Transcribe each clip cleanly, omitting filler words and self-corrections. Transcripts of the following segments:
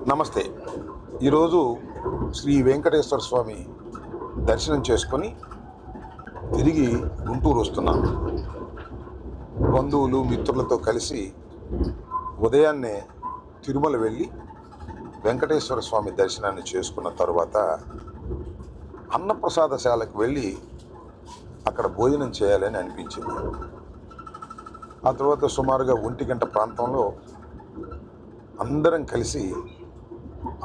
నమస్తే. ఈరోజు శ్రీ వెంకటేశ్వర స్వామి దర్శనం చేసుకొని తిరిగి గుంటూరు వస్తున్నాను. బంధువులు మిత్రులతో కలిసి ఉదయాన్నే తిరుమల వెళ్ళి వెంకటేశ్వర స్వామి దర్శనాన్ని చేసుకున్న తర్వాత అన్నప్రసాదశాలకు వెళ్ళి అక్కడ భోజనం చేయాలని అనిపించింది. ఆ తర్వాత సుమారుగా 1 గంట ప్రాంతంలో అందరం కలిసి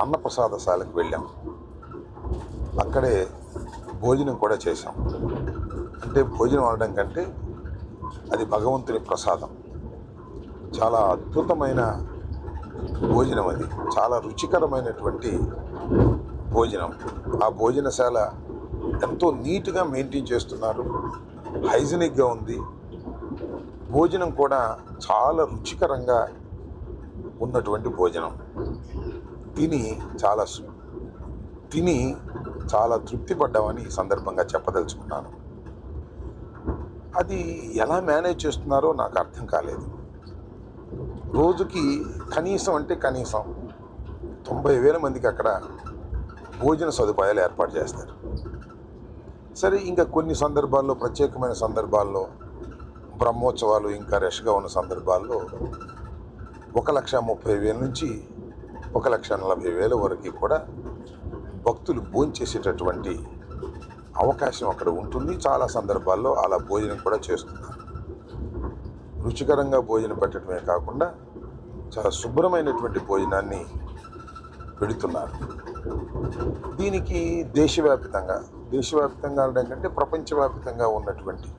అన్నప్రసాదశాలకు వెళ్ళాం. అక్కడే భోజనం కూడా చేశాం. అంటే భోజనం అనడం కంటే అది భగవంతుని ప్రసాదం. చాలా అద్భుతమైన భోజనం, అది చాలా రుచికరమైనటువంటి భోజనం. ఆ భోజనశాల ఎంతో నీట్గా మెయింటైన్ చేస్తున్నారు, హైజీనిక్గా ఉంది. భోజనం కూడా చాలా రుచికరంగా ఉన్నటువంటి భోజనం. తిని చాలా తృప్తి పడ్డామని ఈ సందర్భంగా చెప్పదలుచుకున్నాను. అది ఎలా మేనేజ్ చేస్తున్నారో నాకు అర్థం కాలేదు. రోజుకి కనీసం 90,000 మందికి అక్కడ భోజన సదుపాయాలు ఏర్పాటు చేస్తారు. సరే, ఇంకా కొన్ని సందర్భాల్లో, ప్రత్యేకమైన సందర్భాల్లో, బ్రహ్మోత్సవాలు ఇంకా రష్గా ఉన్న సందర్భాల్లో 1,30,000 నుంచి 1,40,000 వరకు కూడా భక్తులు భోంచేసేటటువంటి అవకాశం అక్కడ ఉంటుంది. చాలా సందర్భాల్లో అలా భోజనం కూడా చేస్తున్నారు. రుచికరంగా భోజనం పెట్టడమే కాకుండా చాలా శుభ్రమైనటువంటి భోజనాన్ని పెడుతున్నారు. దీనికి దేశవ్యాప్తంగా అనడం కంటే ప్రపంచవ్యాప్తంగా ఉన్నటువంటి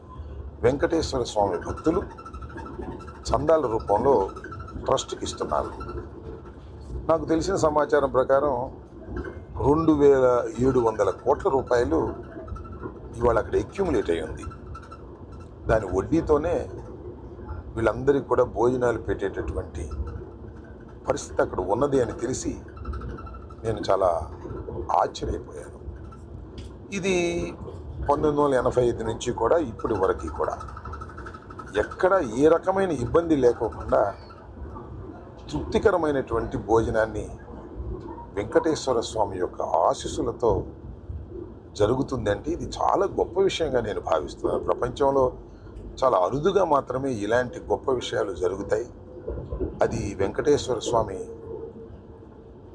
వెంకటేశ్వర స్వామి భక్తులు చందాల రూపంలో ట్రస్ట్కి ఇస్తున్నారు. నాకు తెలిసిన సమాచారం ప్రకారం 2,700 కోట్ల రూపాయలు ఇవాళ అక్కడ అక్యుములేట్ అయి ఉంది. దాని వడ్డీతోనే వీళ్ళందరికీ కూడా భోజనాలు పెట్టేటటువంటి పరిస్థితి అక్కడ ఉన్నది అని తెలిసి నేను చాలా ఆశ్చర్యపోయాను. ఇది 1985 నుంచి కూడా ఇప్పటి వరకు కూడా ఎక్కడ ఏ రకమైన ఇబ్బంది లేకోకుండా తృప్తికరమైనటువంటి భోజనాన్ని వెంకటేశ్వర స్వామి యొక్క ఆశీస్సులతో జరుగుతుందంటే ఇది చాలా గొప్ప విషయంగా నేను భావిస్తున్నాను. ప్రపంచంలో చాలా అరుదుగా మాత్రమే ఇలాంటి గొప్ప విషయాలు జరుగుతాయి. అది వెంకటేశ్వర స్వామి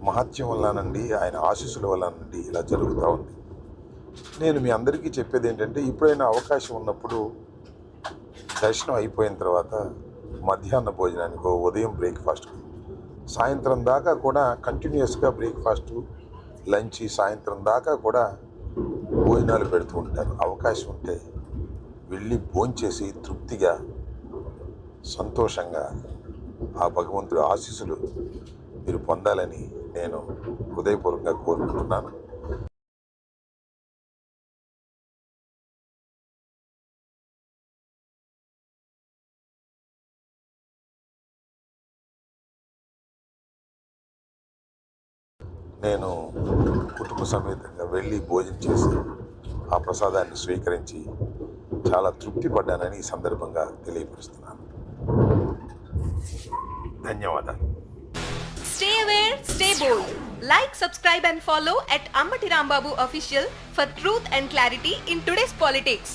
మహత్యం వల్లనండి, ఆయన ఆశీస్సుల వల్లనండి ఇలా జరుగుతూ ఉంది. నేను మీ అందరికీ చెప్పేది ఏంటంటే, ఎప్పుడైనా అవకాశం ఉన్నప్పుడు దర్శనం అయిపోయిన తర్వాత మధ్యాహ్న భోజనానికో, ఉదయం బ్రేక్ఫాస్ట్కో, సాయంత్రం దాకా కూడా కంటిన్యూస్గా బ్రేక్ఫాస్టు, లంచ్, సాయంత్రం దాకా కూడా భోజనాలు పెడుతూ ఉంటారు. అవకాశం ఉంటే వెళ్ళి భోంచేసి తృప్తిగా, సంతోషంగా ఆ భగవంతుడి ఆశీస్సులు మీరు పొందాలని నేను హృదయపూర్వకంగా కోరుకుంటున్నాను. నేను కుటుంబ సమేతంగా వెళ్ళి భోజనం చేసి ఆ ప్రసాదాన్ని స్వీకరించి చాలా తృప్తి పడ్డానని ఈ సందర్భంగా తెలియపరుస్తున్నాను. ధన్యవాదాలు. Stay aware, stay bold. Like, subscribe and follow at Ammati Rambabu Official for truth and clarity in today's politics.